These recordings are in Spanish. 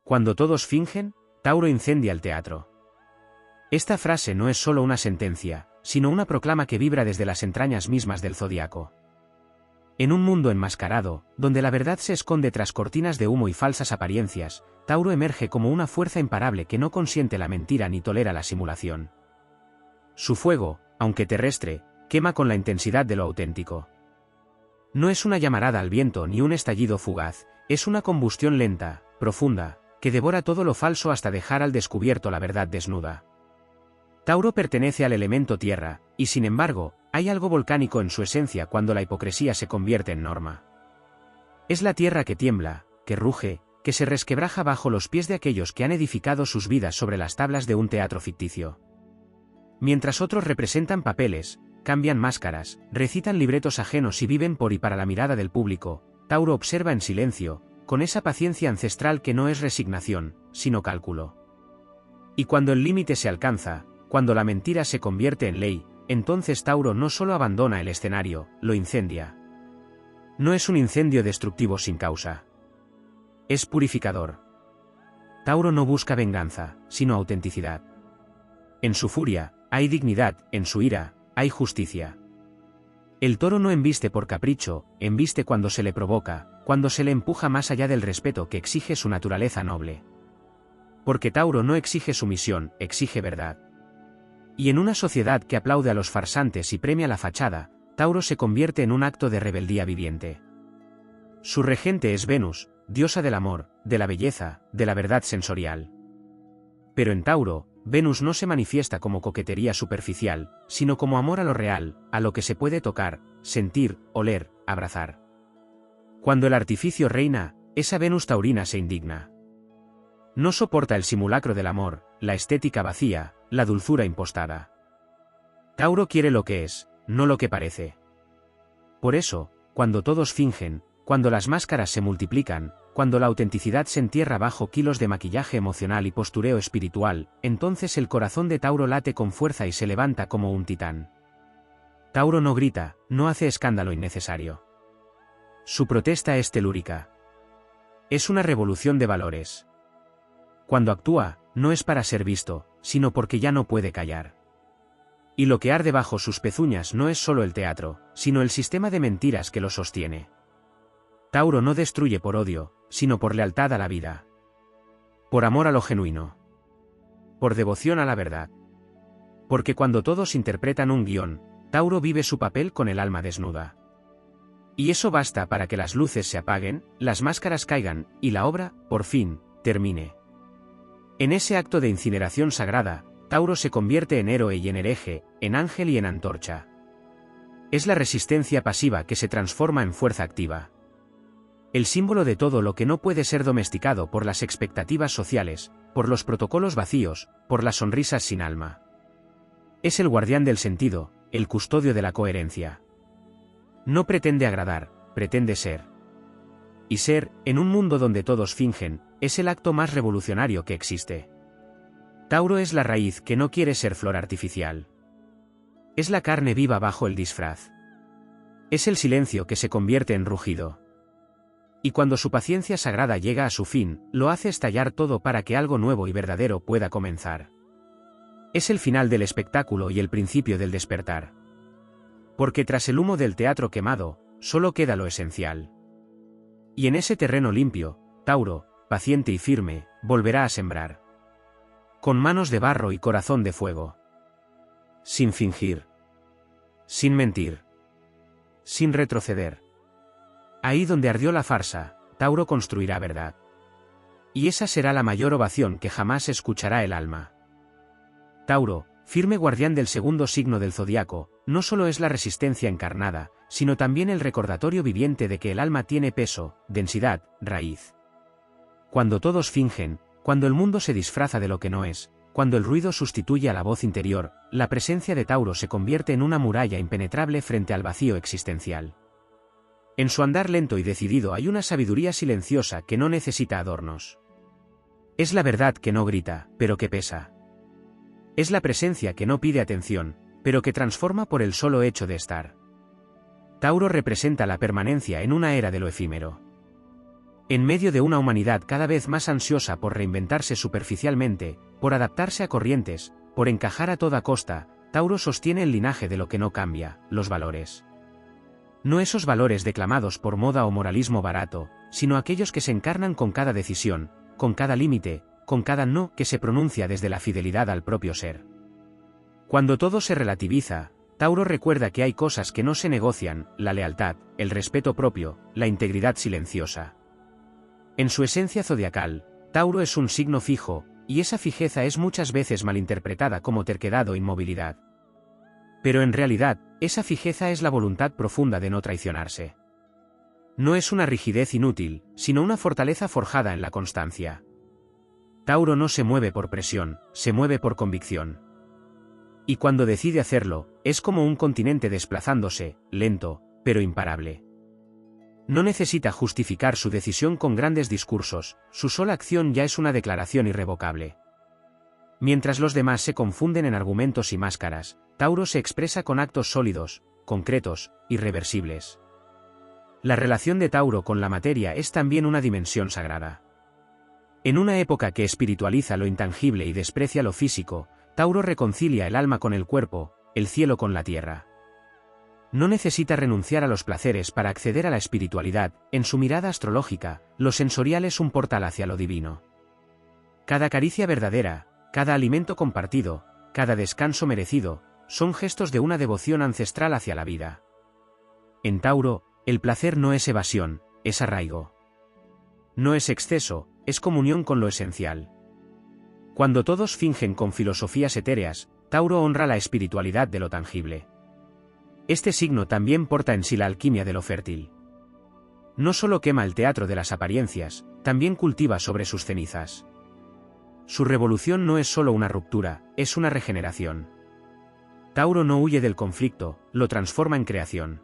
Cuando todos fingen, Tauro incendia el teatro. Esta frase no es solo una sentencia, sino una proclama que vibra desde las entrañas mismas del zodiaco. En un mundo enmascarado, donde la verdad se esconde tras cortinas de humo y falsas apariencias, Tauro emerge como una fuerza imparable que no consiente la mentira ni tolera la simulación. Su fuego, aunque terrestre, quema con la intensidad de lo auténtico. No es una llamarada al viento ni un estallido fugaz, es una combustión lenta, profunda, que devora todo lo falso hasta dejar al descubierto la verdad desnuda. Tauro pertenece al elemento tierra, y sin embargo, hay algo volcánico en su esencia cuando la hipocresía se convierte en norma. Es la tierra que tiembla, que ruge, que se resquebraja bajo los pies de aquellos que han edificado sus vidas sobre las tablas de un teatro ficticio. Mientras otros representan papeles, cambian máscaras, recitan libretos ajenos y viven por y para la mirada del público, Tauro observa en silencio, con esa paciencia ancestral que no es resignación, sino cálculo. Y cuando el límite se alcanza, cuando la mentira se convierte en ley, entonces Tauro no solo abandona el escenario, lo incendia. No es un incendio destructivo sin causa. Es purificador. Tauro no busca venganza, sino autenticidad. En su furia, hay dignidad, en su ira, hay justicia. El toro no embiste por capricho, embiste cuando se le provoca, cuando se le empuja más allá del respeto que exige su naturaleza noble. Porque Tauro no exige sumisión, exige verdad. Y en una sociedad que aplaude a los farsantes y premia la fachada, Tauro se convierte en un acto de rebeldía viviente. Su regente es Venus, diosa del amor, de la belleza, de la verdad sensorial. Pero en Tauro, Venus no se manifiesta como coquetería superficial, sino como amor a lo real, a lo que se puede tocar, sentir, oler, abrazar. Cuando el artificio reina, esa Venus taurina se indigna. No soporta el simulacro del amor, la estética vacía, la dulzura impostada. Tauro quiere lo que es, no lo que parece. Por eso, cuando todos fingen, cuando las máscaras se multiplican, cuando la autenticidad se entierra bajo kilos de maquillaje emocional y postureo espiritual, entonces el corazón de Tauro late con fuerza y se levanta como un titán. Tauro no grita, no hace escándalo innecesario. Su protesta es telúrica. Es una revolución de valores. Cuando actúa, no es para ser visto, sino porque ya no puede callar. Y lo que arde bajo sus pezuñas no es solo el teatro, sino el sistema de mentiras que lo sostiene. Tauro no destruye por odio, sino por lealtad a la vida. Por amor a lo genuino. Por devoción a la verdad. Porque cuando todos interpretan un guión, Tauro vive su papel con el alma desnuda. Y eso basta para que las luces se apaguen, las máscaras caigan, y la obra, por fin, termine. En ese acto de incineración sagrada, Tauro se convierte en héroe y en hereje, en ángel y en antorcha. Es la resistencia pasiva que se transforma en fuerza activa. El símbolo de todo lo que no puede ser domesticado por las expectativas sociales, por los protocolos vacíos, por las sonrisas sin alma. Es el guardián del sentido, el custodio de la coherencia. No pretende agradar, pretende ser. Y ser, en un mundo donde todos fingen, es el acto más revolucionario que existe. Tauro es la raíz que no quiere ser flor artificial. Es la carne viva bajo el disfraz. Es el silencio que se convierte en rugido. Y cuando su paciencia sagrada llega a su fin, lo hace estallar todo para que algo nuevo y verdadero pueda comenzar. Es el final del espectáculo y el principio del despertar. Porque tras el humo del teatro quemado, solo queda lo esencial. Y en ese terreno limpio, Tauro, paciente y firme, volverá a sembrar. Con manos de barro y corazón de fuego. Sin fingir. Sin mentir. Sin retroceder. Ahí donde ardió la farsa, Tauro construirá verdad. Y esa será la mayor ovación que jamás escuchará el alma. Tauro, firme guardián del segundo signo del zodiaco, no solo es la resistencia encarnada, sino también el recordatorio viviente de que el alma tiene peso, densidad, raíz. Cuando todos fingen, cuando el mundo se disfraza de lo que no es, cuando el ruido sustituye a la voz interior, la presencia de Tauro se convierte en una muralla impenetrable frente al vacío existencial. En su andar lento y decidido hay una sabiduría silenciosa que no necesita adornos. Es la verdad que no grita, pero que pesa. Es la presencia que no pide atención, pero que transforma por el solo hecho de estar. Tauro representa la permanencia en una era de lo efímero. En medio de una humanidad cada vez más ansiosa por reinventarse superficialmente, por adaptarse a corrientes, por encajar a toda costa, Tauro sostiene el linaje de lo que no cambia, los valores. No esos valores declamados por moda o moralismo barato, sino aquellos que se encarnan con cada decisión, con cada límite, con cada no que se pronuncia desde la fidelidad al propio ser. Cuando todo se relativiza, Tauro recuerda que hay cosas que no se negocian: la lealtad, el respeto propio, la integridad silenciosa. En su esencia zodiacal, Tauro es un signo fijo, y esa fijeza es muchas veces malinterpretada como terquedad o inmovilidad. Pero en realidad, esa fijeza es la voluntad profunda de no traicionarse. No es una rigidez inútil, sino una fortaleza forjada en la constancia. Tauro no se mueve por presión, se mueve por convicción. Y cuando decide hacerlo, es como un continente desplazándose, lento, pero imparable. No necesita justificar su decisión con grandes discursos, su sola acción ya es una declaración irrevocable. Mientras los demás se confunden en argumentos y máscaras, Tauro se expresa con actos sólidos, concretos, irreversibles. La relación de Tauro con la materia es también una dimensión sagrada. En una época que espiritualiza lo intangible y desprecia lo físico, Tauro reconcilia el alma con el cuerpo, el cielo con la tierra. No necesita renunciar a los placeres para acceder a la espiritualidad. En su mirada astrológica, lo sensorial es un portal hacia lo divino. Cada caricia verdadera, cada alimento compartido, cada descanso merecido, son gestos de una devoción ancestral hacia la vida. En Tauro, el placer no es evasión, es arraigo. No es exceso, es comunión con lo esencial. Cuando todos fingen con filosofías etéreas, Tauro honra la espiritualidad de lo tangible. Este signo también porta en sí la alquimia de lo fértil. No solo quema el teatro de las apariencias, también cultiva sobre sus cenizas. Su revolución no es solo una ruptura, es una regeneración. Tauro no huye del conflicto, lo transforma en creación.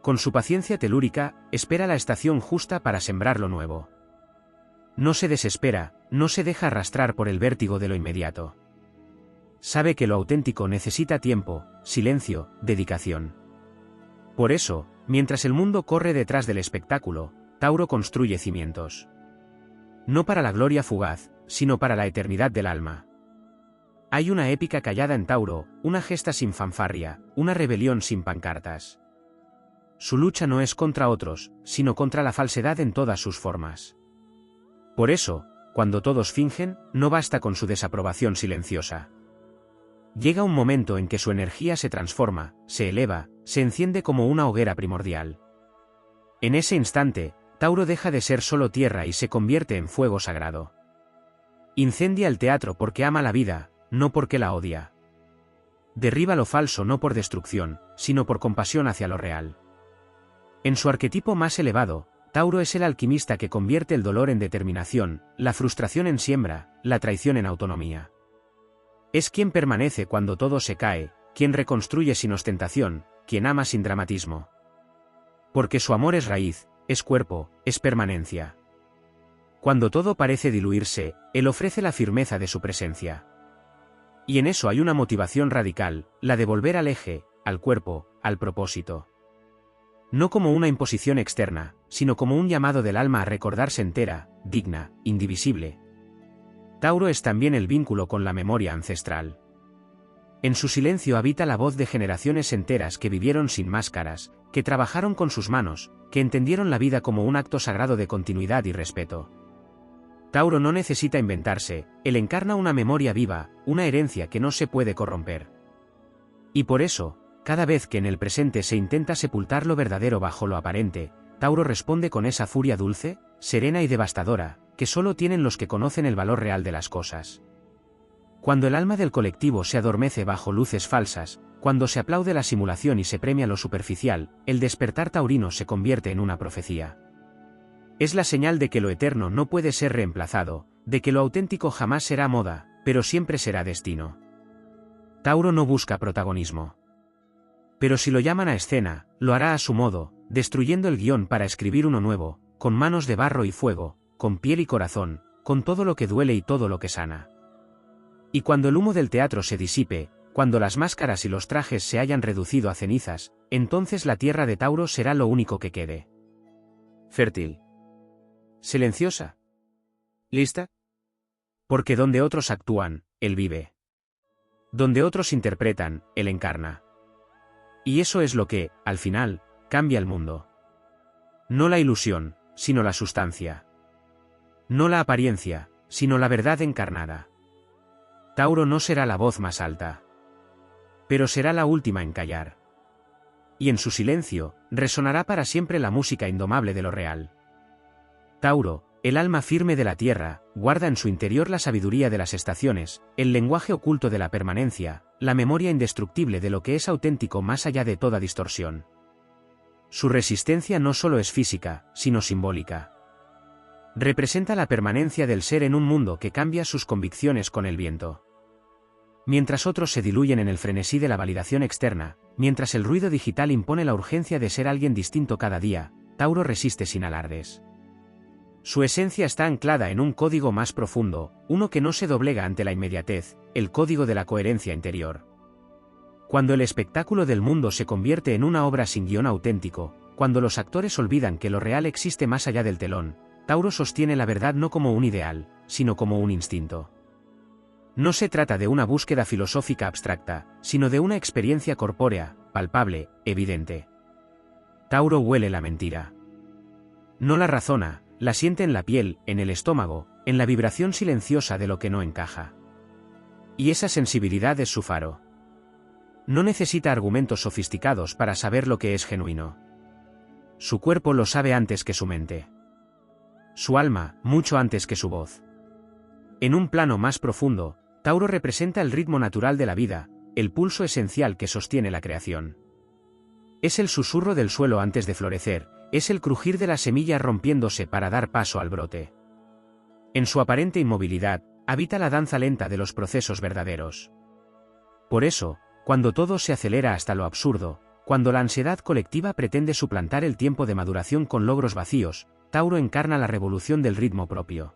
Con su paciencia telúrica, espera la estación justa para sembrar lo nuevo. No se desespera, no se deja arrastrar por el vértigo de lo inmediato. Sabe que lo auténtico necesita tiempo, silencio, dedicación. Por eso, mientras el mundo corre detrás del espectáculo, Tauro construye cimientos. No para la gloria fugaz, sino para la eternidad del alma. Hay una épica callada en Tauro, una gesta sin fanfarria, una rebelión sin pancartas. Su lucha no es contra otros, sino contra la falsedad en todas sus formas. Por eso, cuando todos fingen, no basta con su desaprobación silenciosa. Llega un momento en que su energía se transforma, se eleva, se enciende como una hoguera primordial. En ese instante, Tauro deja de ser solo tierra y se convierte en fuego sagrado. Incendia el teatro porque ama la vida, no porque la odia. Derriba lo falso no por destrucción, sino por compasión hacia lo real. En su arquetipo más elevado, Tauro es el alquimista que convierte el dolor en determinación, la frustración en siembra, la traición en autonomía. Es quien permanece cuando todo se cae, quien reconstruye sin ostentación, quien ama sin dramatismo. Porque su amor es raíz, es cuerpo, es permanencia. Cuando todo parece diluirse, él ofrece la firmeza de su presencia. Y en eso hay una motivación radical, la de volver al eje, al cuerpo, al propósito. No como una imposición externa, sino como un llamado del alma a recordarse entera, digna, indivisible. Tauro es también el vínculo con la memoria ancestral. En su silencio habita la voz de generaciones enteras que vivieron sin máscaras, que trabajaron con sus manos, que entendieron la vida como un acto sagrado de continuidad y respeto. Tauro no necesita inventarse, él encarna una memoria viva, una herencia que no se puede corromper. Y por eso, cada vez que en el presente se intenta sepultar lo verdadero bajo lo aparente, Tauro responde con esa furia dulce, serena y devastadora, que solo tienen los que conocen el valor real de las cosas. Cuando el alma del colectivo se adormece bajo luces falsas, cuando se aplaude la simulación y se premia lo superficial, el despertar taurino se convierte en una profecía. Es la señal de que lo eterno no puede ser reemplazado, de que lo auténtico jamás será moda, pero siempre será destino. Tauro no busca protagonismo. Pero si lo llaman a escena, lo hará a su modo, destruyendo el guión para escribir uno nuevo, con manos de barro y fuego, con piel y corazón, con todo lo que duele y todo lo que sana. Y cuando el humo del teatro se disipe, cuando las máscaras y los trajes se hayan reducido a cenizas, entonces la tierra de Tauro será lo único que quede. Fértil. Silenciosa. ¿Lista? Porque donde otros actúan, él vive. Donde otros interpretan, él encarna. Y eso es lo que, al final, cambia el mundo. No la ilusión, sino la sustancia. No la apariencia, sino la verdad encarnada. Tauro no será la voz más alta, pero será la última en callar. Y en su silencio, resonará para siempre la música indomable de lo real. Tauro, el alma firme de la tierra, guarda en su interior la sabiduría de las estaciones, el lenguaje oculto de la permanencia, la memoria indestructible de lo que es auténtico más allá de toda distorsión. Su resistencia no solo es física, sino simbólica. Representa la permanencia del ser en un mundo que cambia sus convicciones con el viento. Mientras otros se diluyen en el frenesí de la validación externa, mientras el ruido digital impone la urgencia de ser alguien distinto cada día, Tauro resiste sin alardes. Su esencia está anclada en un código más profundo, uno que no se doblega ante la inmediatez, el código de la coherencia interior. Cuando el espectáculo del mundo se convierte en una obra sin guión auténtico, cuando los actores olvidan que lo real existe más allá del telón, Tauro sostiene la verdad no como un ideal, sino como un instinto. No se trata de una búsqueda filosófica abstracta, sino de una experiencia corpórea, palpable, evidente. Tauro huele la mentira. No la razona, la siente en la piel, en el estómago, en la vibración silenciosa de lo que no encaja. Y esa sensibilidad es su faro. No necesita argumentos sofisticados para saber lo que es genuino. Su cuerpo lo sabe antes que su mente. Su alma, mucho antes que su voz. En un plano más profundo, Tauro representa el ritmo natural de la vida, el pulso esencial que sostiene la creación. Es el susurro del suelo antes de florecer, es el crujir de la semilla rompiéndose para dar paso al brote. En su aparente inmovilidad, habita la danza lenta de los procesos verdaderos. Por eso, cuando todo se acelera hasta lo absurdo, cuando la ansiedad colectiva pretende suplantar el tiempo de maduración con logros vacíos, Tauro encarna la revolución del ritmo propio.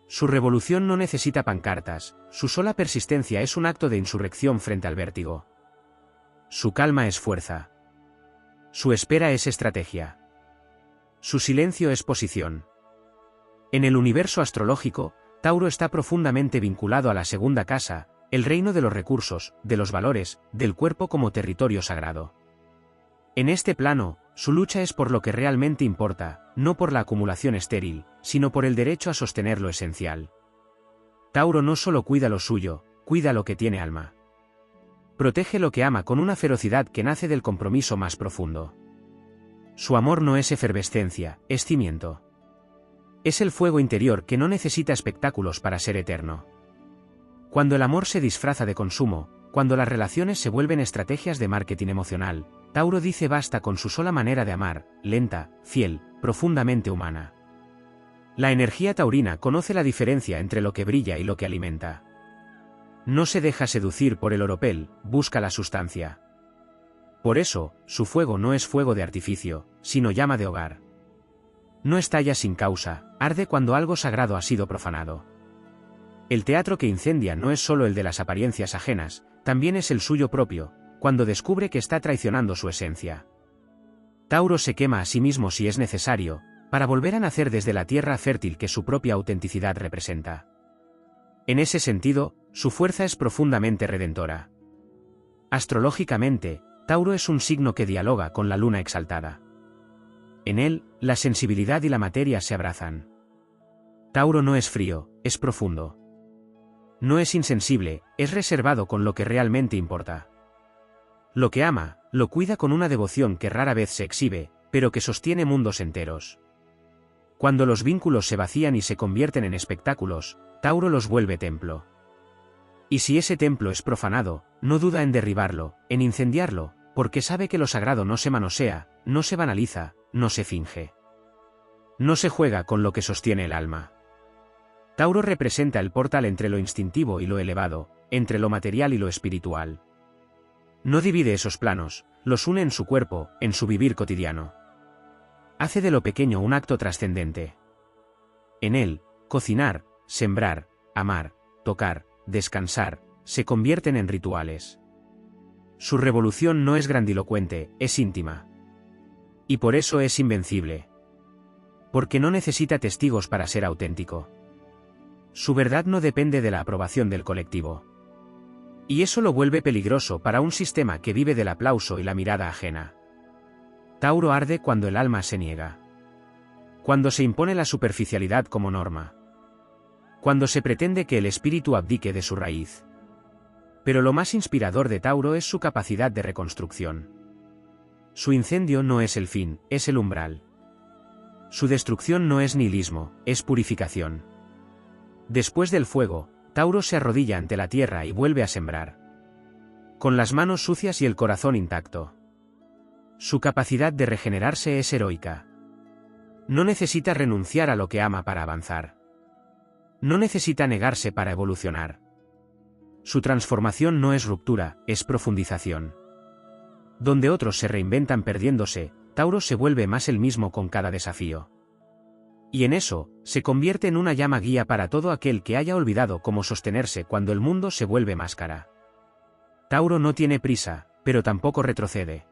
Su revolución no necesita pancartas, su sola persistencia es un acto de insurrección frente al vértigo. Su calma es fuerza. Su espera es estrategia. Su silencio es posición. En el universo astrológico, Tauro está profundamente vinculado a la segunda casa, el reino de los recursos, de los valores, del cuerpo como territorio sagrado. En este plano, su lucha es por lo que realmente importa, no por la acumulación estéril, sino por el derecho a sostener lo esencial. Tauro no solo cuida lo suyo, cuida lo que tiene alma. Protege lo que ama con una ferocidad que nace del compromiso más profundo. Su amor no es efervescencia, es cimiento. Es el fuego interior que no necesita espectáculos para ser eterno. Cuando el amor se disfraza de consumo, cuando las relaciones se vuelven estrategias de marketing emocional, Tauro dice basta con su sola manera de amar, lenta, fiel, profundamente humana. La energía taurina conoce la diferencia entre lo que brilla y lo que alimenta. No se deja seducir por el oropel, busca la sustancia. Por eso, su fuego no es fuego de artificio, sino llama de hogar. No estalla sin causa, arde cuando algo sagrado ha sido profanado. El teatro que incendia no es solo el de las apariencias ajenas, también es el suyo propio, cuando descubre que está traicionando su esencia. Tauro se quema a sí mismo si es necesario, para volver a nacer desde la tierra fértil que su propia autenticidad representa. En ese sentido, su fuerza es profundamente redentora. Astrológicamente, Tauro es un signo que dialoga con la luna exaltada. En él, la sensibilidad y la materia se abrazan. Tauro no es frío, es profundo. No es insensible, es reservado con lo que realmente importa. Lo que ama, lo cuida con una devoción que rara vez se exhibe, pero que sostiene mundos enteros. Cuando los vínculos se vacían y se convierten en espectáculos, Tauro los vuelve templo. Y si ese templo es profanado, no duda en derribarlo, en incendiarlo, porque sabe que lo sagrado no se manosea, no se banaliza, no se finge. No se juega con lo que sostiene el alma. Tauro representa el portal entre lo instintivo y lo elevado, entre lo material y lo espiritual. No divide esos planos, los une en su cuerpo, en su vivir cotidiano. Hace de lo pequeño un acto trascendente. En él, cocinar, sembrar, amar, tocar, descansar, se convierten en rituales. Su revolución no es grandilocuente, es íntima. Y por eso es invencible. Porque no necesita testigos para ser auténtico. Su verdad no depende de la aprobación del colectivo. Y eso lo vuelve peligroso para un sistema que vive del aplauso y la mirada ajena. Tauro arde cuando el alma se niega. Cuando se impone la superficialidad como norma. Cuando se pretende que el espíritu abdique de su raíz. Pero lo más inspirador de Tauro es su capacidad de reconstrucción. Su incendio no es el fin, es el umbral. Su destrucción no es nihilismo, es purificación. Después del fuego, Tauro se arrodilla ante la tierra y vuelve a sembrar. Con las manos sucias y el corazón intacto. Su capacidad de regenerarse es heroica. No necesita renunciar a lo que ama para avanzar. No necesita negarse para evolucionar. Su transformación no es ruptura, es profundización. Donde otros se reinventan perdiéndose, Tauro se vuelve más el mismo con cada desafío. Y en eso, se convierte en una llama guía para todo aquel que haya olvidado cómo sostenerse cuando el mundo se vuelve máscara. Tauro no tiene prisa, pero tampoco retrocede.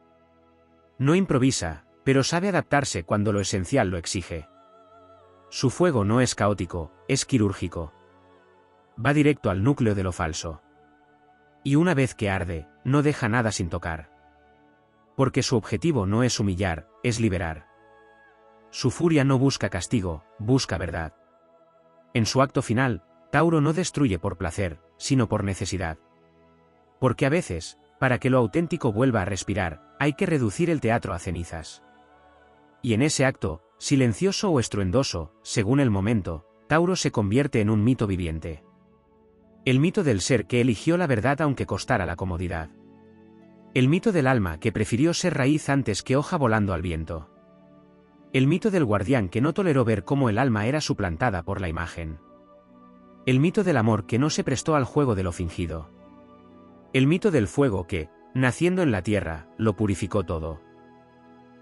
No improvisa, pero sabe adaptarse cuando lo esencial lo exige. Su fuego no es caótico, es quirúrgico. Va directo al núcleo de lo falso. Y una vez que arde, no deja nada sin tocar. Porque su objetivo no es humillar, es liberar. Su furia no busca castigo, busca verdad. En su acto final, Tauro no destruye por placer, sino por necesidad. Porque a veces, para que lo auténtico vuelva a respirar, hay que reducir el teatro a cenizas. Y en ese acto, silencioso o estruendoso, según el momento, Tauro se convierte en un mito viviente. El mito del ser que eligió la verdad aunque costara la comodidad. El mito del alma que prefirió ser raíz antes que hoja volando al viento. El mito del guardián que no toleró ver cómo el alma era suplantada por la imagen. El mito del amor que no se prestó al juego de lo fingido. El mito del fuego que, naciendo en la tierra, lo purificó todo.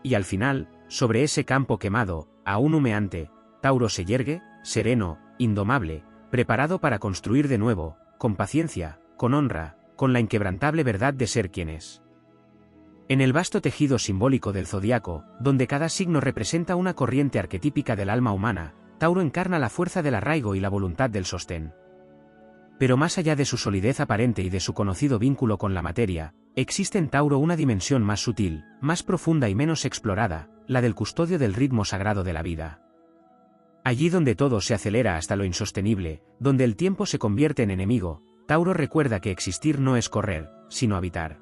Y al final, sobre ese campo quemado, aún humeante, Tauro se yergue, sereno, indomable, preparado para construir de nuevo, con paciencia, con honra, con la inquebrantable verdad de ser quien es. En el vasto tejido simbólico del zodiaco, donde cada signo representa una corriente arquetípica del alma humana, Tauro encarna la fuerza del arraigo y la voluntad del sostén. Pero más allá de su solidez aparente y de su conocido vínculo con la materia, existe en Tauro una dimensión más sutil, más profunda y menos explorada, la del custodio del ritmo sagrado de la vida. Allí donde todo se acelera hasta lo insostenible, donde el tiempo se convierte en enemigo, Tauro recuerda que existir no es correr, sino habitar.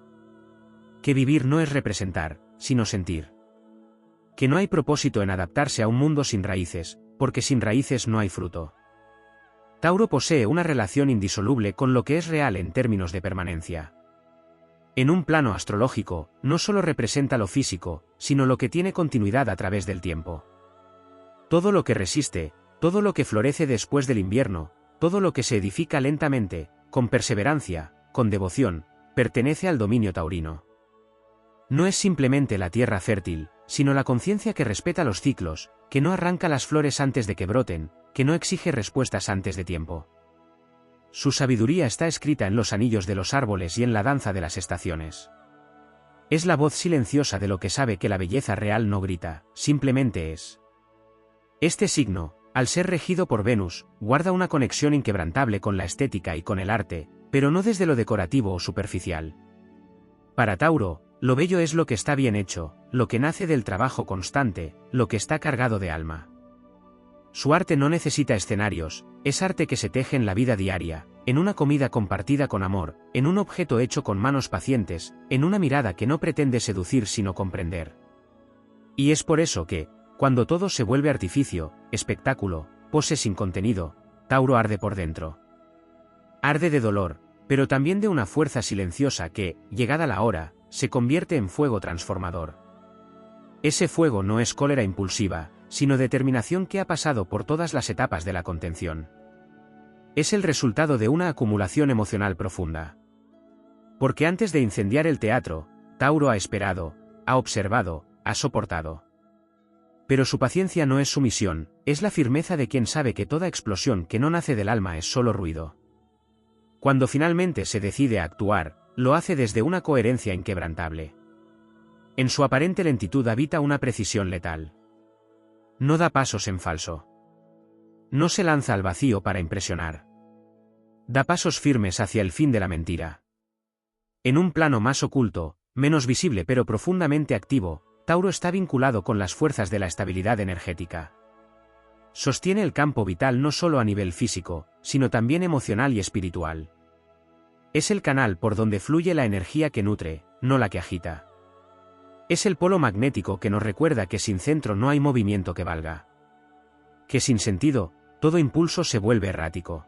Que vivir no es representar, sino sentir. Que no hay propósito en adaptarse a un mundo sin raíces, porque sin raíces no hay fruto. Tauro posee una relación indisoluble con lo que es real en términos de permanencia. En un plano astrológico, no solo representa lo físico, sino lo que tiene continuidad a través del tiempo. Todo lo que resiste, todo lo que florece después del invierno, todo lo que se edifica lentamente, con perseverancia, con devoción, pertenece al dominio taurino. No es simplemente la tierra fértil, sino la conciencia que respeta los ciclos, que no arranca las flores antes de que broten, que no exige respuestas antes de tiempo. Su sabiduría está escrita en los anillos de los árboles y en la danza de las estaciones. Es la voz silenciosa de lo que sabe que la belleza real no grita, simplemente es. Este signo, al ser regido por Venus, guarda una conexión inquebrantable con la estética y con el arte, pero no desde lo decorativo o superficial. Para Tauro, lo bello es lo que está bien hecho, lo que nace del trabajo constante, lo que está cargado de alma. Su arte no necesita escenarios, es arte que se teje en la vida diaria, en una comida compartida con amor, en un objeto hecho con manos pacientes, en una mirada que no pretende seducir sino comprender. Y es por eso que, cuando todo se vuelve artificio, espectáculo, pose sin contenido, Tauro arde por dentro. Arde de dolor, pero también de una fuerza silenciosa que, llegada la hora, se convierte en fuego transformador. Ese fuego no es cólera impulsiva, sino determinación que ha pasado por todas las etapas de la contención. Es el resultado de una acumulación emocional profunda. Porque antes de incendiar el teatro, Tauro ha esperado, ha observado, ha soportado. Pero su paciencia no es sumisión, es la firmeza de quien sabe que toda explosión que no nace del alma es solo ruido. Cuando finalmente se decide a actuar, lo hace desde una coherencia inquebrantable. En su aparente lentitud habita una precisión letal. No da pasos en falso. No se lanza al vacío para impresionar. Da pasos firmes hacia el fin de la mentira. En un plano más oculto, menos visible pero profundamente activo, Tauro está vinculado con las fuerzas de la estabilidad energética. Sostiene el campo vital no solo a nivel físico, sino también emocional y espiritual. Es el canal por donde fluye la energía que nutre, no la que agita. Es el polo magnético que nos recuerda que sin centro no hay movimiento que valga. Que sin sentido, todo impulso se vuelve errático.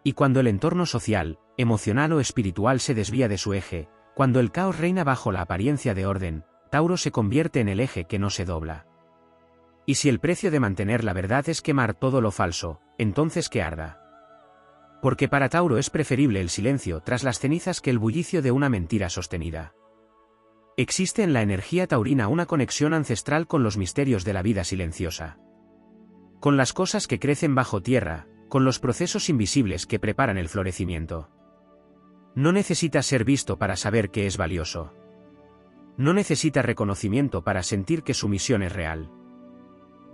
Y cuando el entorno social, emocional o espiritual se desvía de su eje, cuando el caos reina bajo la apariencia de orden, Tauro se convierte en el eje que no se dobla. Y si el precio de mantener la verdad es quemar todo lo falso, entonces que arda. Porque para Tauro es preferible el silencio tras las cenizas que el bullicio de una mentira sostenida. Existe en la energía taurina una conexión ancestral con los misterios de la vida silenciosa. Con las cosas que crecen bajo tierra, con los procesos invisibles que preparan el florecimiento. No necesita ser visto para saber que es valioso. No necesita reconocimiento para sentir que su misión es real.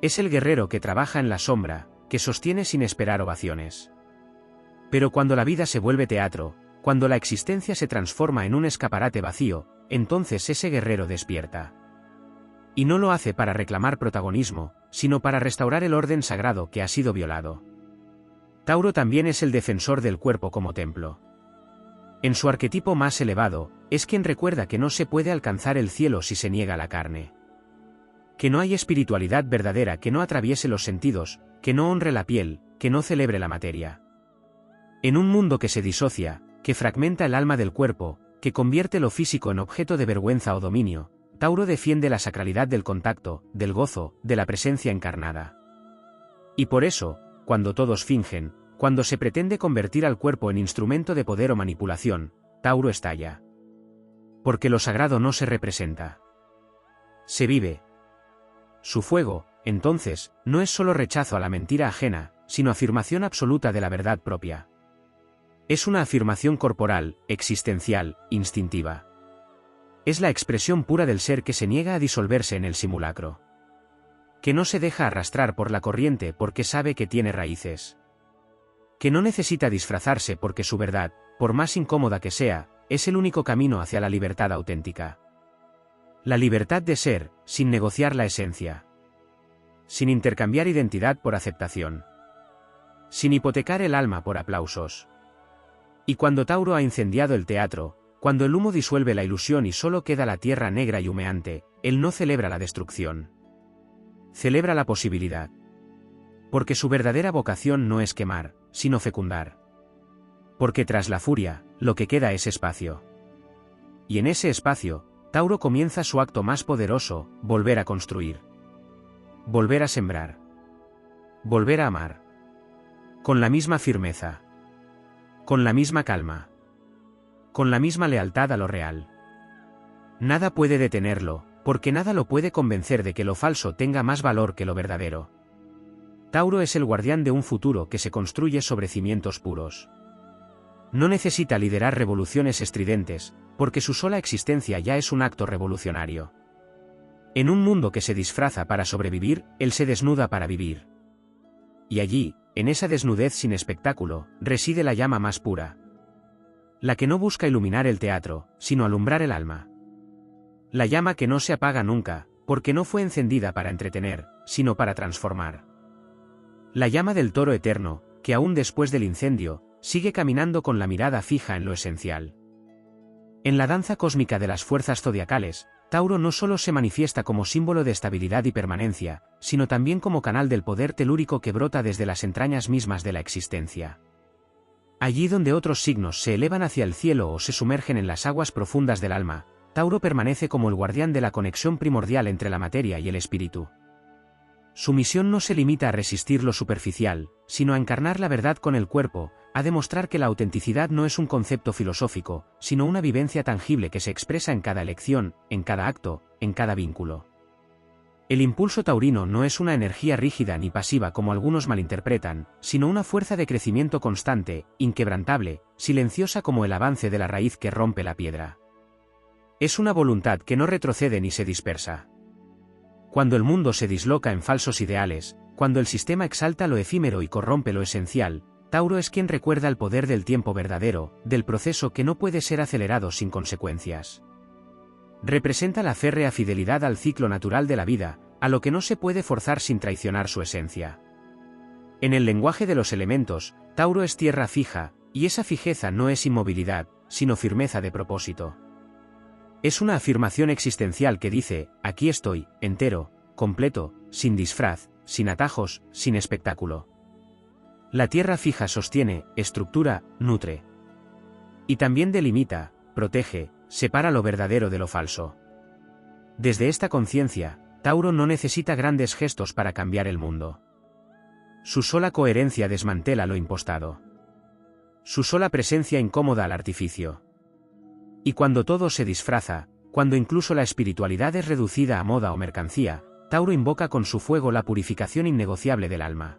Es el guerrero que trabaja en la sombra, que sostiene sin esperar ovaciones. Pero cuando la vida se vuelve teatro, cuando la existencia se transforma en un escaparate vacío, entonces ese guerrero despierta. Y no lo hace para reclamar protagonismo, sino para restaurar el orden sagrado que ha sido violado. Tauro también es el defensor del cuerpo como templo. En su arquetipo más elevado, es quien recuerda que no se puede alcanzar el cielo si se niega la carne. Que no hay espiritualidad verdadera que no atraviese los sentidos, que no honre la piel, que no celebre la materia. En un mundo que se disocia, que fragmenta el alma del cuerpo, que convierte lo físico en objeto de vergüenza o dominio, Tauro defiende la sacralidad del contacto, del gozo, de la presencia encarnada. Y por eso, cuando todos fingen, cuando se pretende convertir al cuerpo en instrumento de poder o manipulación, Tauro estalla. Porque lo sagrado no se representa. Se vive. Su fuego, entonces, no es solo rechazo a la mentira ajena, sino afirmación absoluta de la verdad propia. Es una afirmación corporal, existencial, instintiva. Es la expresión pura del ser que se niega a disolverse en el simulacro. Que no se deja arrastrar por la corriente porque sabe que tiene raíces. Que no necesita disfrazarse porque su verdad, por más incómoda que sea, es el único camino hacia la libertad auténtica. La libertad de ser, sin negociar la esencia. Sin intercambiar identidad por aceptación. Sin hipotecar el alma por aplausos. Y cuando Tauro ha incendiado el teatro, cuando el humo disuelve la ilusión y solo queda la tierra negra y humeante, él no celebra la destrucción. Celebra la posibilidad. Porque su verdadera vocación no es quemar, sino fecundar. Porque tras la furia, lo que queda es espacio. Y en ese espacio, Tauro comienza su acto más poderoso, volver a construir. Volver a sembrar. Volver a amar. Con la misma firmeza. Con la misma calma. Con la misma lealtad a lo real. Nada puede detenerlo, porque nada lo puede convencer de que lo falso tenga más valor que lo verdadero. Tauro es el guardián de un futuro que se construye sobre cimientos puros. No necesita liderar revoluciones estridentes, porque su sola existencia ya es un acto revolucionario. En un mundo que se disfraza para sobrevivir, él se desnuda para vivir. Y allí, en esa desnudez sin espectáculo, reside la llama más pura. La que no busca iluminar el teatro, sino alumbrar el alma. La llama que no se apaga nunca, porque no fue encendida para entretener, sino para transformar. La llama del toro eterno, que aún después del incendio, sigue caminando con la mirada fija en lo esencial. En la danza cósmica de las fuerzas zodiacales, Tauro no solo se manifiesta como símbolo de estabilidad y permanencia, sino también como canal del poder telúrico que brota desde las entrañas mismas de la existencia. Allí donde otros signos se elevan hacia el cielo o se sumergen en las aguas profundas del alma, Tauro permanece como el guardián de la conexión primordial entre la materia y el espíritu. Su misión no se limita a resistir lo superficial, sino a encarnar la verdad con el cuerpo, a demostrar que la autenticidad no es un concepto filosófico, sino una vivencia tangible que se expresa en cada elección, en cada acto, en cada vínculo. El impulso taurino no es una energía rígida ni pasiva como algunos malinterpretan, sino una fuerza de crecimiento constante, inquebrantable, silenciosa como el avance de la raíz que rompe la piedra. Es una voluntad que no retrocede ni se dispersa. Cuando el mundo se disloca en falsos ideales, cuando el sistema exalta lo efímero y corrompe lo esencial, Tauro es quien recuerda el poder del tiempo verdadero, del proceso que no puede ser acelerado sin consecuencias. Representa la férrea fidelidad al ciclo natural de la vida, a lo que no se puede forzar sin traicionar su esencia. En el lenguaje de los elementos, Tauro es tierra fija, y esa fijeza no es inmovilidad, sino firmeza de propósito. Es una afirmación existencial que dice, aquí estoy, entero, completo, sin disfraz, sin atajos, sin espectáculo. La tierra fija sostiene, estructura, nutre. Y también delimita, protege, separa lo verdadero de lo falso. Desde esta conciencia, Tauro no necesita grandes gestos para cambiar el mundo. Su sola coherencia desmantela lo impostado. Su sola presencia incomoda al artificio. Y cuando todo se disfraza, cuando incluso la espiritualidad es reducida a moda o mercancía, Tauro invoca con su fuego la purificación innegociable del alma.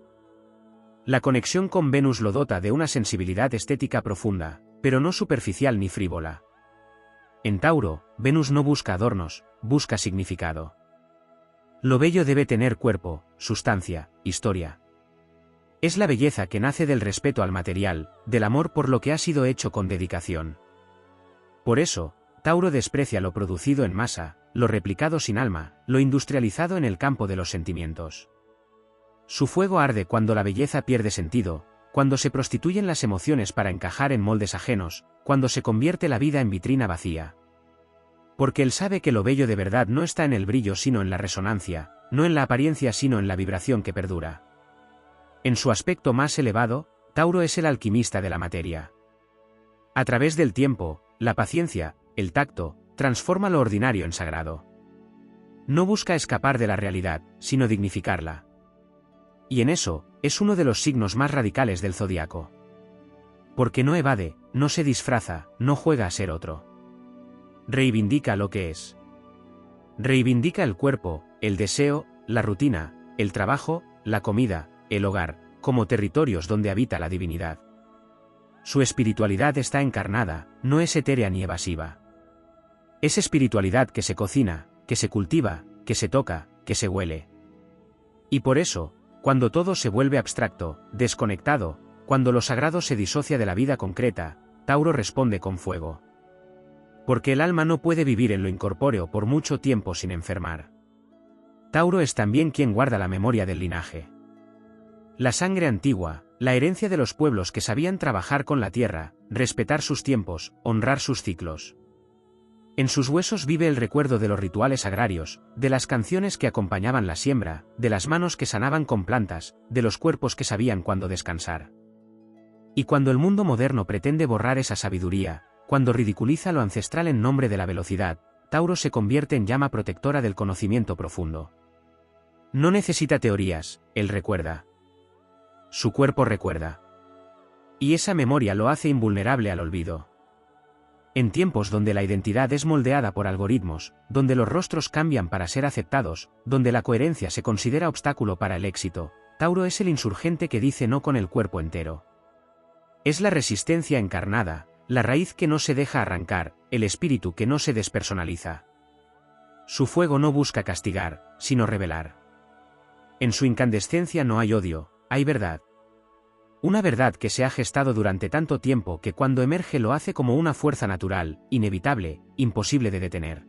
La conexión con Venus lo dota de una sensibilidad estética profunda, pero no superficial ni frívola. En Tauro, Venus no busca adornos, busca significado. Lo bello debe tener cuerpo, sustancia, historia. Es la belleza que nace del respeto al material, del amor por lo que ha sido hecho con dedicación. Por eso, Tauro desprecia lo producido en masa, lo replicado sin alma, lo industrializado en el campo de los sentimientos. Su fuego arde cuando la belleza pierde sentido, cuando se prostituyen las emociones para encajar en moldes ajenos, cuando se convierte la vida en vitrina vacía. Porque él sabe que lo bello de verdad no está en el brillo sino en la resonancia, no en la apariencia sino en la vibración que perdura. En su aspecto más elevado, Tauro es el alquimista de la materia. A través del tiempo, la paciencia, el tacto, transforma lo ordinario en sagrado. No busca escapar de la realidad, sino dignificarla. Y en eso, es uno de los signos más radicales del zodiaco. Porque no evade, no se disfraza, no juega a ser otro. Reivindica lo que es. Reivindica el cuerpo, el deseo, la rutina, el trabajo, la comida, el hogar, como territorios donde habita la divinidad. Su espiritualidad está encarnada, no es etérea ni evasiva. Es espiritualidad que se cocina, que se cultiva, que se toca, que se huele. Y por eso, cuando todo se vuelve abstracto, desconectado, cuando lo sagrado se disocia de la vida concreta, Tauro responde con fuego. Porque el alma no puede vivir en lo incorpóreo por mucho tiempo sin enfermar. Tauro es también quien guarda la memoria del linaje. La sangre antigua, la herencia de los pueblos que sabían trabajar con la tierra, respetar sus tiempos, honrar sus ciclos. En sus huesos vive el recuerdo de los rituales agrarios, de las canciones que acompañaban la siembra, de las manos que sanaban con plantas, de los cuerpos que sabían cuándo descansar. Y cuando el mundo moderno pretende borrar esa sabiduría, cuando ridiculiza lo ancestral en nombre de la velocidad, Tauro se convierte en llama protectora del conocimiento profundo. No necesita teorías, él recuerda. Su cuerpo recuerda. Y esa memoria lo hace invulnerable al olvido. En tiempos donde la identidad es moldeada por algoritmos, donde los rostros cambian para ser aceptados, donde la coherencia se considera obstáculo para el éxito, Tauro es el insurgente que dice no con el cuerpo entero. Es la resistencia encarnada, la raíz que no se deja arrancar, el espíritu que no se despersonaliza. Su fuego no busca castigar, sino revelar. En su incandescencia no hay odio, hay verdad. Una verdad que se ha gestado durante tanto tiempo que cuando emerge lo hace como una fuerza natural, inevitable, imposible de detener.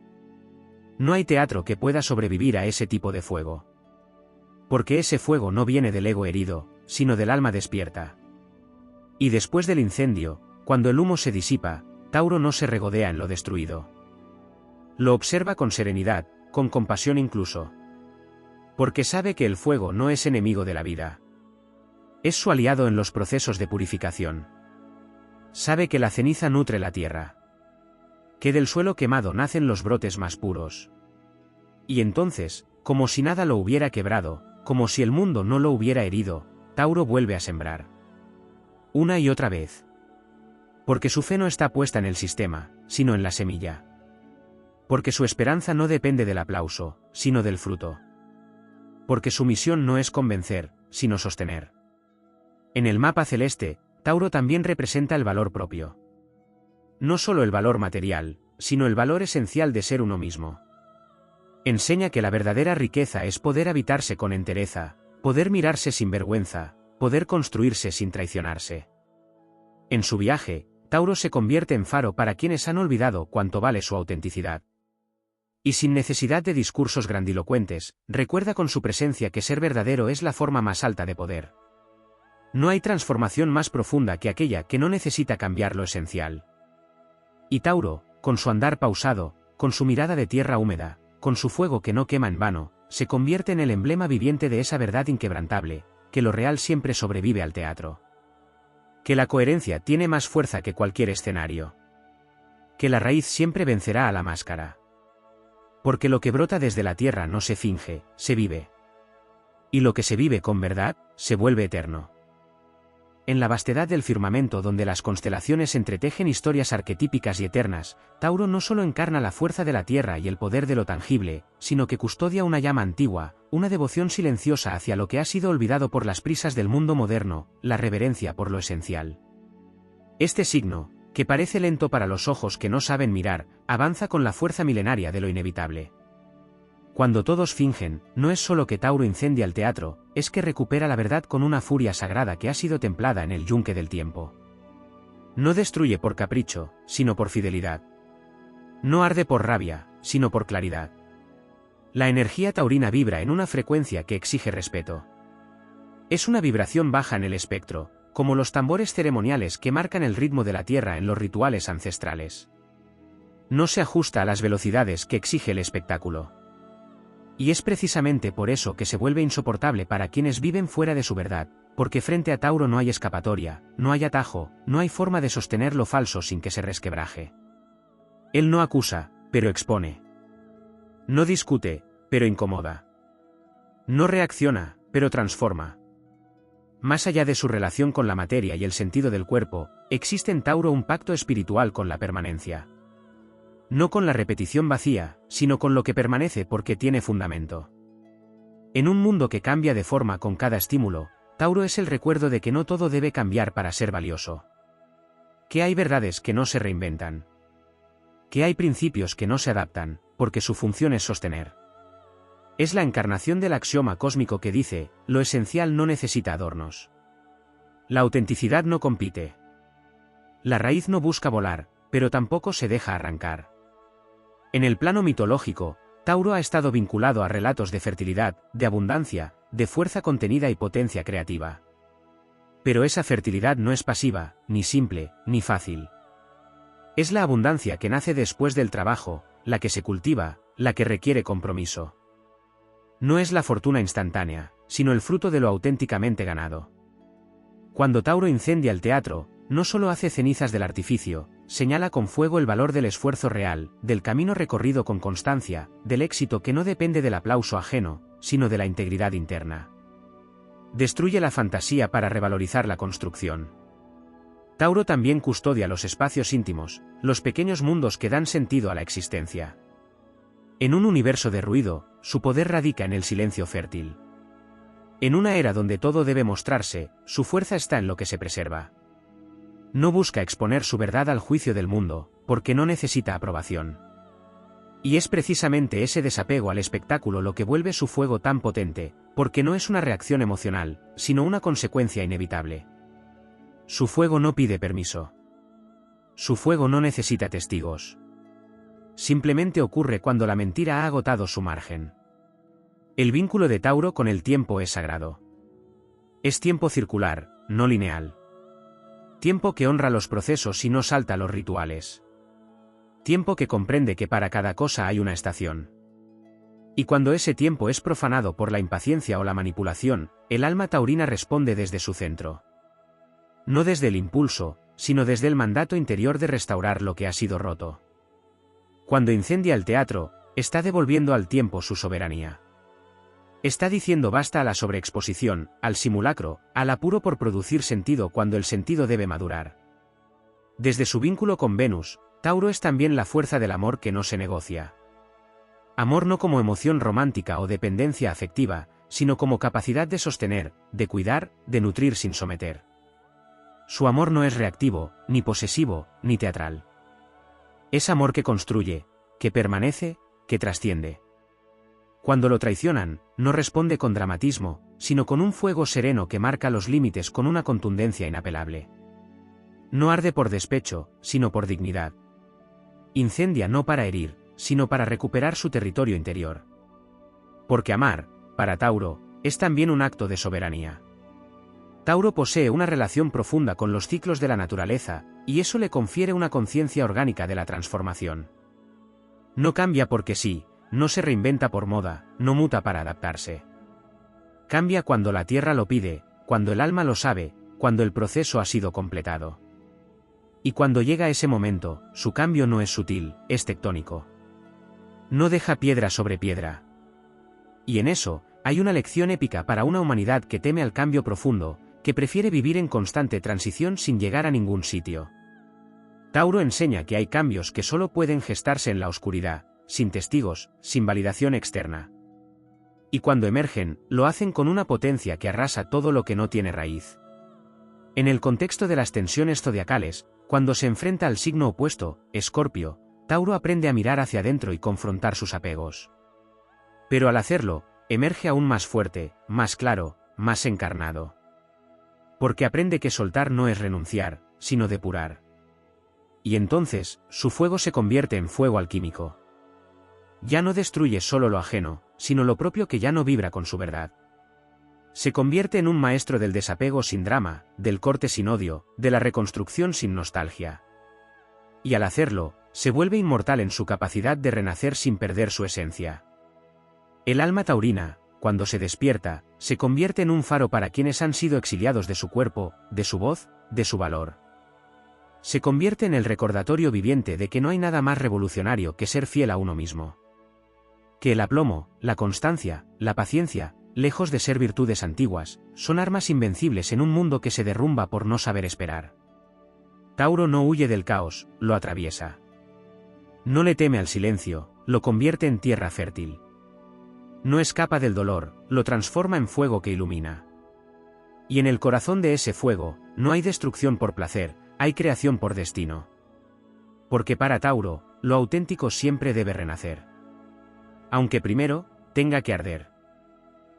No hay teatro que pueda sobrevivir a ese tipo de fuego. Porque ese fuego no viene del ego herido, sino del alma despierta. Y después del incendio, cuando el humo se disipa, Tauro no se regodea en lo destruido. Lo observa con serenidad, con compasión incluso. Porque sabe que el fuego no es enemigo de la vida. Es su aliado en los procesos de purificación. Sabe que la ceniza nutre la tierra. Que del suelo quemado nacen los brotes más puros. Y entonces, como si nada lo hubiera quebrado, como si el mundo no lo hubiera herido, Tauro vuelve a sembrar. Una y otra vez. Porque su fe no está puesta en el sistema, sino en la semilla. Porque su esperanza no depende del aplauso, sino del fruto. Porque su misión no es convencer, sino sostener. En el mapa celeste, Tauro también representa el valor propio. No solo el valor material, sino el valor esencial de ser uno mismo. Enseña que la verdadera riqueza es poder habitarse con entereza, poder mirarse sin vergüenza, poder construirse sin traicionarse. En su viaje, Tauro se convierte en faro para quienes han olvidado cuánto vale su autenticidad. Y sin necesidad de discursos grandilocuentes, recuerda con su presencia que ser verdadero es la forma más alta de poder. No hay transformación más profunda que aquella que no necesita cambiar lo esencial. Y Tauro, con su andar pausado, con su mirada de tierra húmeda, con su fuego que no quema en vano, se convierte en el emblema viviente de esa verdad inquebrantable, que lo real siempre sobrevive al teatro. Que la coherencia tiene más fuerza que cualquier escenario. Que la raíz siempre vencerá a la máscara. Porque lo que brota desde la tierra no se finge, se vive. Y lo que se vive con verdad, se vuelve eterno. En la vastedad del firmamento donde las constelaciones entretejen historias arquetípicas y eternas, Tauro no solo encarna la fuerza de la tierra y el poder de lo tangible, sino que custodia una llama antigua, una devoción silenciosa hacia lo que ha sido olvidado por las prisas del mundo moderno, la reverencia por lo esencial. Este signo, que parece lento para los ojos que no saben mirar, avanza con la fuerza milenaria de lo inevitable. Cuando todos fingen, no es solo que Tauro incendia el teatro, es que recupera la verdad con una furia sagrada que ha sido templada en el yunque del tiempo. No destruye por capricho, sino por fidelidad. No arde por rabia, sino por claridad. La energía taurina vibra en una frecuencia que exige respeto. Es una vibración baja en el espectro, como los tambores ceremoniales que marcan el ritmo de la tierra en los rituales ancestrales. No se ajusta a las velocidades que exige el espectáculo. Y es precisamente por eso que se vuelve insoportable para quienes viven fuera de su verdad, porque frente a Tauro no hay escapatoria, no hay atajo, no hay forma de sostener lo falso sin que se resquebraje. Él no acusa, pero expone. No discute, pero incomoda. No reacciona, pero transforma. Más allá de su relación con la materia y el sentido del cuerpo, existe en Tauro un pacto espiritual con la permanencia. No con la repetición vacía, sino con lo que permanece porque tiene fundamento. En un mundo que cambia de forma con cada estímulo, Tauro es el recuerdo de que no todo debe cambiar para ser valioso. Que hay verdades que no se reinventan. Que hay principios que no se adaptan, porque su función es sostener. Es la encarnación del axioma cósmico que dice, lo esencial no necesita adornos. La autenticidad no compite. La raíz no busca volar, pero tampoco se deja arrancar. En el plano mitológico, Tauro ha estado vinculado a relatos de fertilidad, de abundancia, de fuerza contenida y potencia creativa. Pero esa fertilidad no es pasiva, ni simple, ni fácil. Es la abundancia que nace después del trabajo, la que se cultiva, la que requiere compromiso. No es la fortuna instantánea, sino el fruto de lo auténticamente ganado. Cuando Tauro incendia el teatro, no solo hace cenizas del artificio, señala con fuego el valor del esfuerzo real, del camino recorrido con constancia, del éxito que no depende del aplauso ajeno, sino de la integridad interna. Destruye la fantasía para revalorizar la construcción. Tauro también custodia los espacios íntimos, los pequeños mundos que dan sentido a la existencia. En un universo de ruido, su poder radica en el silencio fértil. En una era donde todo debe mostrarse, su fuerza está en lo que se preserva. No busca exponer su verdad al juicio del mundo, porque no necesita aprobación. Y es precisamente ese desapego al espectáculo lo que vuelve su fuego tan potente, porque no es una reacción emocional, sino una consecuencia inevitable. Su fuego no pide permiso. Su fuego no necesita testigos. Simplemente ocurre cuando la mentira ha agotado su margen. El vínculo de Tauro con el tiempo es sagrado. Es tiempo circular, no lineal. Tiempo que honra los procesos y no salta los rituales. Tiempo que comprende que para cada cosa hay una estación. Y cuando ese tiempo es profanado por la impaciencia o la manipulación, el alma taurina responde desde su centro. No desde el impulso, sino desde el mandato interior de restaurar lo que ha sido roto. Cuando incendia el teatro, está devolviendo al tiempo su soberanía. Está diciendo basta a la sobreexposición, al simulacro, al apuro por producir sentido cuando el sentido debe madurar. Desde su vínculo con Venus, Tauro es también la fuerza del amor que no se negocia. Amor no como emoción romántica o dependencia afectiva, sino como capacidad de sostener, de cuidar, de nutrir sin someter. Su amor no es reactivo, ni posesivo, ni teatral. Es amor que construye, que permanece, que trasciende. Cuando lo traicionan, no responde con dramatismo, sino con un fuego sereno que marca los límites con una contundencia inapelable. No arde por despecho, sino por dignidad. Incendia no para herir, sino para recuperar su territorio interior. Porque amar, para Tauro, es también un acto de soberanía. Tauro posee una relación profunda con los ciclos de la naturaleza, y eso le confiere una conciencia orgánica de la transformación. No cambia porque sí, no se reinventa por moda, no muta para adaptarse. Cambia cuando la tierra lo pide, cuando el alma lo sabe, cuando el proceso ha sido completado. Y cuando llega ese momento, su cambio no es sutil, es tectónico. No deja piedra sobre piedra. Y en eso, hay una lección épica para una humanidad que teme al cambio profundo, que prefiere vivir en constante transición sin llegar a ningún sitio. Tauro enseña que hay cambios que solo pueden gestarse en la oscuridad, sin testigos, sin validación externa. Y cuando emergen, lo hacen con una potencia que arrasa todo lo que no tiene raíz. En el contexto de las tensiones zodiacales, cuando se enfrenta al signo opuesto, Escorpio, Tauro aprende a mirar hacia adentro y confrontar sus apegos. Pero al hacerlo, emerge aún más fuerte, más claro, más encarnado. Porque aprende que soltar no es renunciar, sino depurar. Y entonces, su fuego se convierte en fuego alquímico. Ya no destruye solo lo ajeno, sino lo propio que ya no vibra con su verdad. Se convierte en un maestro del desapego sin drama, del corte sin odio, de la reconstrucción sin nostalgia. Y al hacerlo, se vuelve inmortal en su capacidad de renacer sin perder su esencia. El alma taurina, cuando se despierta, se convierte en un faro para quienes han sido exiliados de su cuerpo, de su voz, de su valor. Se convierte en el recordatorio viviente de que no hay nada más revolucionario que ser fiel a uno mismo. Que el aplomo, la constancia, la paciencia, lejos de ser virtudes antiguas, son armas invencibles en un mundo que se derrumba por no saber esperar. Tauro no huye del caos, lo atraviesa. No le teme al silencio, lo convierte en tierra fértil. No escapa del dolor, lo transforma en fuego que ilumina. Y en el corazón de ese fuego, no hay destrucción por placer, hay creación por destino. Porque para Tauro, lo auténtico siempre debe renacer. Aunque primero, tenga que arder.